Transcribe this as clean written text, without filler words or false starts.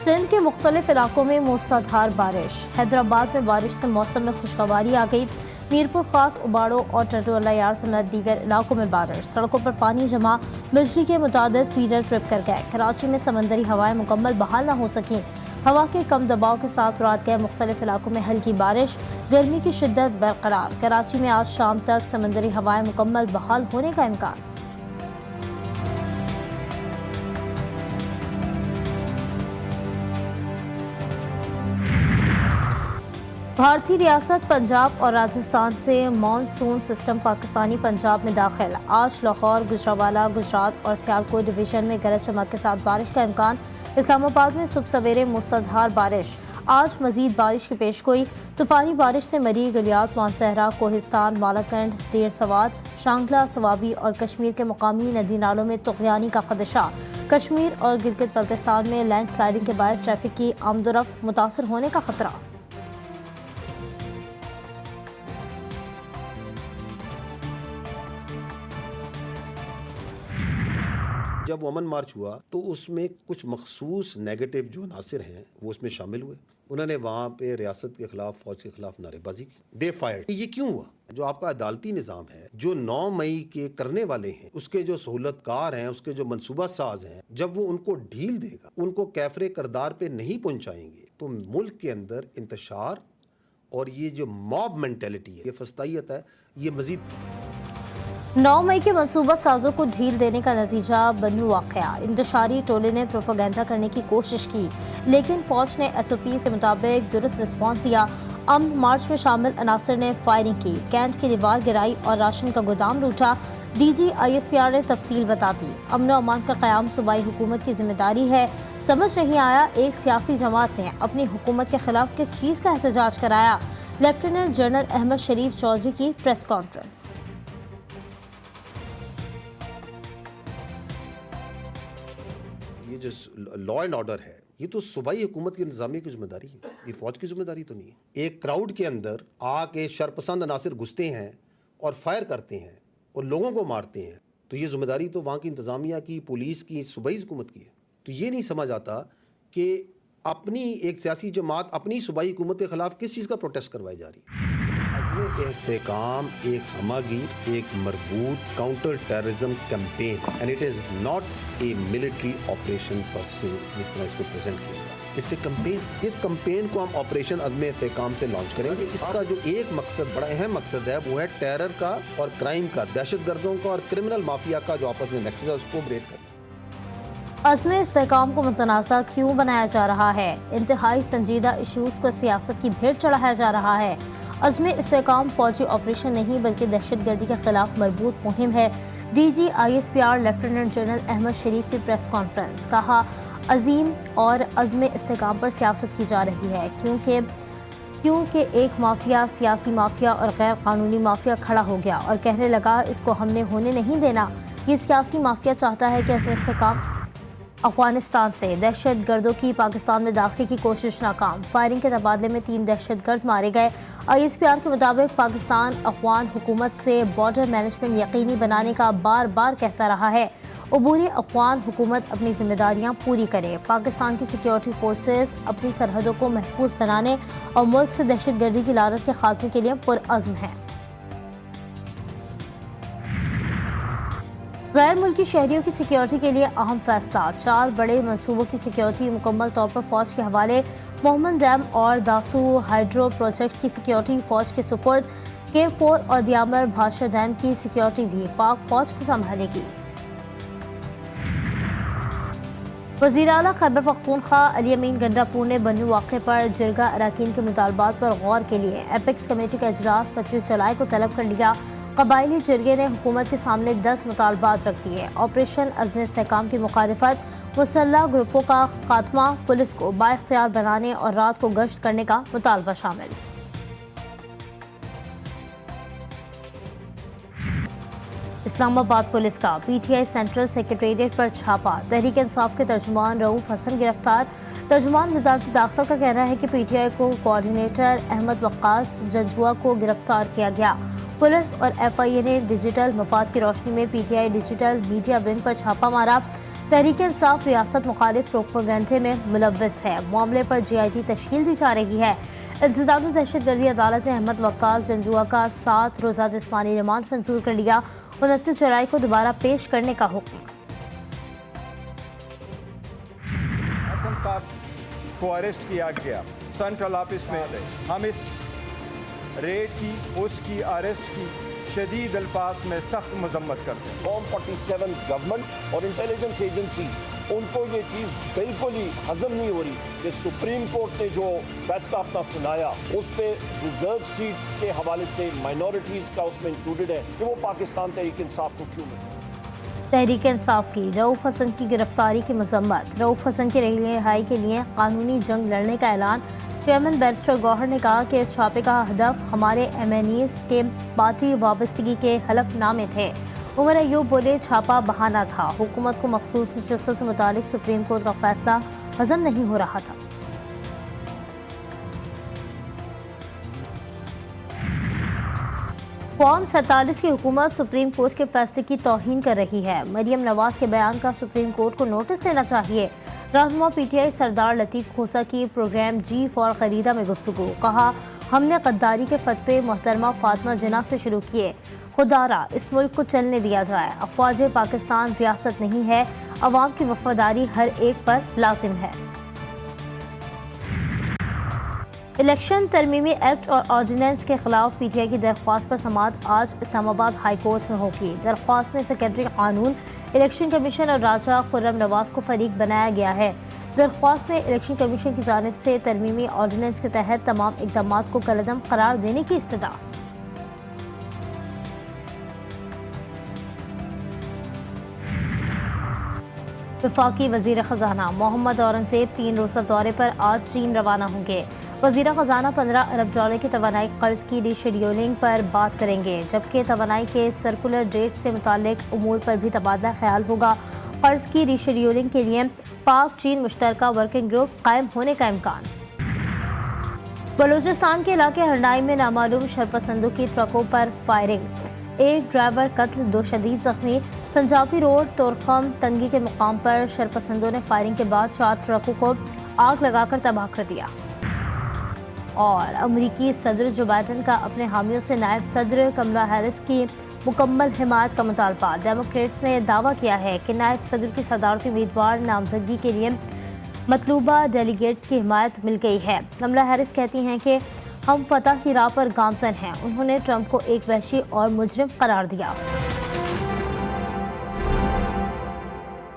सिंध के मुख्तलिफ इलाकों में मूसलाधार बारिश। हैदराबाद में बारिश से मौसम में खुशगवारी आ गई। मीरपुर खास, उबाड़ो और टटोला यार समेत दीगर इलाकों में बारिश। सड़कों पर पानी जमा, बिजली के मुतादिद फीडर ट्रिप कर गए। कराची में समंदरी हवाएं मुकम्मल बहाल न हो सकीं। हवा के कम दबाव के साथ रात गए मुख्तलिफ इलाकों में हल्की बारिश। गर्मी की शिद्दत बरकरार। कराची में आज शाम तक समंदरी हवाएं मुकम्मल बहाल होने का इम्कान। भारतीय रियासत पंजाब और राजस्थान से मानसून सिस्टम पाकिस्तानी पंजाब में दाखिल। आज लाहौर, गुजरांवाला, गुजरात और सियालकोट डिवीजन में गरज चमक के साथ बारिश का इम्कान। इस्लामाबाद में सुबह सवेरे मूसलाधार बारिश। आज मजीद बारिश की पेशगोई। तूफानी बारिश से मरी, गलियात, मानसहरा, कोहिस्तान, मालाकंड, देर सवाद, शांगला, सवाबी और कश्मीर के मकामी नदी नालों में तुग़यानी का खदशा। कश्मीर और गिलगित बल्तिस्तान में लैंड स्लाइडिंग के बायस ट्रैफिक की आमदोरफ्त मुतासर होने का खतरा। जब वमन मार्च हुआ तो उसमें कुछ मखसूस नेगेटिव जो अनासिर हैं वो उसमें शामिल हुए। उन्होंने वहाँ पे रियासत के खिलाफ, फौज के खिलाफ नारेबाजी की। दे फायर्ड। ये क्यों हुआ? जो आपका अदालती निज़ाम है, जो 9 मई के करने वाले हैं, उसके जो सहूलतकार हैं, उसके जो मनसूबा साज हैं, जब वो उनको ढील देगा, उनको कैफरे करदार पे नहीं पहुँचाएंगे, तो मुल्क के अंदर इंतशार और ये जो मॉब मेंटेलिटी है, ये फस्तायत है, ये मजीद 9 मई के मनसूबा साजों को ढील देने का नतीजा बनू वाक़या। इंतशारी टोले ने प्रोपेगेंडा करने की कोशिश की, लेकिन फौज ने SOP से मुताबिक दुरुस्त रिस्पॉन्स दिया। अमन मार्च में शामिल अनासर ने फायरिंग की, कैंट की दीवार गिराई और राशन का गोदाम लूटा। DG ISPR ने तफसील बता दी। अमन और अमान का क़याम सूबाई हुकूमत की जिम्मेदारी है। समझ नहीं आया एक सियासी जमात ने अपनी हुकूमत के खिलाफ किस चीज़ का एहतजाज कराया। लेफ्टिनेंट जनरल अहमद शरीफ चौधरी की प्रेस कॉन्फ्रेंस। ये जो लॉ एंड ऑर्डर है, ये तो सूबाई हुकूमत की इंतजामिया की जिम्मेदारी है, ये फौज की जिम्मेदारी तो नहीं है। एक क्राउड के अंदर आके शरपसंद अनासिर घुसते हैं और फायर करते हैं और लोगों को मारते हैं, तो ये जिम्मेदारी तो वहाँ की इंतजामिया की, पुलिस की, सूबाई हुकूमत की है। तो ये नहीं समझ आता कि अपनी एक सियासी जमात अपनी सूबाई हुकूमत के खिलाफ किस चीज़ का प्रोटेस्ट करवाई जा रही है। इस्तेकाम एक हमागीर, एक मरबूत counter terrorism campaign, and it is not a military operation per se, जिस तरह इसको प्रेजेंट किया गया। It's a campaign. इस कैंपेन को हम ऑपरेशन अज़्म इस्तेकाम से लॉन्च करेंगे। इसका जो एक मकसद, बड़ा अहम मकसद है, वो है टेरर का और क्राइम का, दहशत गर्दों का और क्रिमिनल माफिया का जो आपस में नेक्सस है, उसको ब्रेक करना। अज़्म इस्तेकाम को मुतनाज़ा क्यों बनाया जा रहा है? इंतहाई संजीदा इशूज़ को सियासत की भेंट चढ़ाया जा रहा है। अज़्म इस्तेकाम फौजी ऑपरेशन नहीं बल्कि दहशत गर्दी के खिलाफ मरबूत मुहिम है। DG ISPR lieutenant general Ahmed Sharif की प्रेस कॉन्फ्रेंस। कहा, अजीम और अज़्म इस्तेकाम पर सियासत की जा रही है क्योंकि एक माफिया, सियासी माफिया और गैर कानूनी माफिया खड़ा हो गया और कहने लगा इसको हमने होने नहीं देना। ये सियासी माफिया चाहता है कि अज़्म इस्तेकाम अफगानिस्तान से दहशत गर्दों की पाकिस्तान में दाखिले की कोशिश नाकाम। फायरिंग के तबादले में 3 दहशत गर्द मारे गए। ISPR के मुताबिक पाकिस्तान अफगान हुकूमत से बॉर्डर मैनेजमेंट यकीनी बनाने का बार बार कहता रहा है। अबूरी अफगान हुकूमत अपनी जिम्मेदारियां पूरी करे। पाकिस्तान की सिक्योरिटी फोर्सेस अपनी सरहदों को महफूज बनाने और मुल्क से दहशत गर्दी की लानत के खात्मे के लिए पुरअज़्म है। गैर मुल्की शहरियों की सिक्योरिटी के लिए अहम फैसला। 4 बड़े मंसूबों की सिक्योरिटी मुकम्मल तौर पर फौज के हवाले। मोहम्मद डैम और दासू हाइड्रो प्रोजेक्ट की सिक्योरिटी फौज के सुपुर्द। K4 और दियामर भाषा डैम की सिक्योरिटी भी पाक फौज को संभालेगी। वज़ीर आला खैबर पख्तूनख्वा अली अमीन गंडापुर ने बनू वाक़े पर जिरगा अरकान के मुतालबात पर गौर के लिए एपेक्स कमेटी का इजलास 25 जुलाई को तलब कर लिया। कबायली जिरगे ने हुकूमत के सामने 10 मुतालबात रख दिए। ऑपरेशन अज़्म इस्तेकाम की मुखालिफत, मुसल्लह ग्रुपों का खात्मा, पुलिस को बाइख्तियार बनाने और रात को गश्त करने का मुतालबा शामिल। इस्लामाबाद पुलिस का PTI सेंट्रल सेक्रेटेरिएट पर छापा। तहरीक इंसाफ के तर्जुमान रऊफ हसन गिरफ्तार। तर्जुमान वज़ारत दाखिला का कहना है कि PTI को कोऑर्डिनेटर अहमद वक्कास जंजुआ को गिरफ्तार किया गया। पुलिस और FIA ने डिजिटल मफाद की रोशनी में PTI डिजिटल मीडिया विंग पर छापा मारा। تحریک انصاف ریاست مخالف پروپیگنڈے میں ملوث ہے، معاملے پر GIT تشکیل دی جا رہی ہے۔ انسداد دہشت گردی عدالت نے احمد وقاص جنجوعہ کا 7 روزہ جسمانی ریمانڈ منظور کر لیا، 29 جولائی کو دوبارہ پیش کرنے کا حکم۔ حسن صاحب کو اریسٹ کیا گیا سینٹرل آفس میں، ہم اس ریڈ کی، اس کی اریسٹ کی شدید الفاظ میں سخت مذمت کرتے ہیں۔ فارم 47 گورنمنٹ اور انٹیلیجنس ایجنسیز ان کو یہ چیز بالکل ہی ہضم نہیں ہو رہی کہ سپریم کورٹ نے جو فیصلہ اپنا سنایا اس پہ ریزرو سیٹس کے حوالے سے مائنورٹیز کا اس میں انکلوڈڈ ہے کہ وہ پاکستان تحریک انصاف کو کیوں ملے۔ تحریک انصاف کی رؤف حسن کی گرفتاری کی مذمت۔ رؤف حسن کی رہائی کے لیے قانونی جنگ لڑنے کا اعلان۔ چیئرمین بیرسٹر گوہر نے کہا کہ اس چھاپے کا ہدف ہمارے MNAs کے پارٹی وابستگی کے حلف نامے تھے۔ عمر ایوب بولے چھاپا بہانہ تھا، حکومت کو مخصوص جسٹس سے متعلق سپریم کورٹ کا فیصلہ ہضم نہیں ہو رہا تھا۔ فارم 47 کی حکومت سپریم کورٹ کے فیصلے کی توہین کر رہی ہے۔ مریم نواز کے بیان کا سپریم کورٹ کو نوٹس لینا چاہیے۔ رہنما PTI سردار لطیف کھوسہ کی پروگرام G4 خریدا میں گفتگو، کہا ہم نے غداری کے فتوے محترمہ فاطمہ جناح سے شروع کیے، خدارہ اس ملک کو چلنے دیا جائے، افواج پاکستان ریاست نہیں ہے، عوام کی وفاداری ہر ایک پر لازم ہے۔ الیکشن ترمیمی ایکٹ اور آرڈیننس کے خلاف PTI کی درخواست پر سماعت آج اسلام آباد ہائی کورٹ میں ہوگی۔ درخواست میں سیکرٹری قانون، الیکشن کمیشن اور راجہ خرم نواز کو فریق بنایا گیا ہے۔ درخواست میں الیکشن کمیشن کی جانب سے ترمیمی آرڈیننس کے تحت تمام اقدامات کو کالعدم قرار دینے کی استدعا۔ وفاقی وزیر خزانہ محمد اورنگزیب 3 روزہ دورے پر آج چین روانہ ہوں گے۔ وزیر خزانہ 15 ارب ڈالر کی توانائی قرض کی ری شیڈیولنگ پر بات کریں گے، جبکہ توانائی کے سرکولر ڈیٹ سے متعلق امور پر بھی تبادلہ خیال ہوگا۔ قرض کی ری شیڈیولنگ کے لیے پاک چین مشترکہ ورکنگ گروپ قائم ہونے کا امکان۔ بلوچستان کے علاقے ہرنائی میں نامعلوم شرپسندوں کی ٹرکوں پر فائرنگ، ایک ڈرائیور قتل، 2 شدید زخمی۔ سنجاوی روڈ تورخم تنگی کے مقام پر شرپسندوں نے فائرنگ کے بعد 4 ٹرکوں کو آگ لگا کر تباہ کر دیا۔ اور امریکی صدر جو بائیڈن کا اپنے حامیوں سے نائب صدر کملا ہیرس کی مکمل حمایت کا مطالبہ۔ ڈیموکریٹس نے دعویٰ کیا ہے کہ نائب صدر کی صدارتی امیدوار نامزدگی کے لیے مطلوبہ ڈیلیگیٹس کی حمایت مل گئی ہے۔ کملا ہیرس کہتی ہیں کہ ہم فتح کی راہ پر گامزن ہیں۔ انہوں نے ٹرمپ کو ایک وحشی اور مجرم قرار دیا۔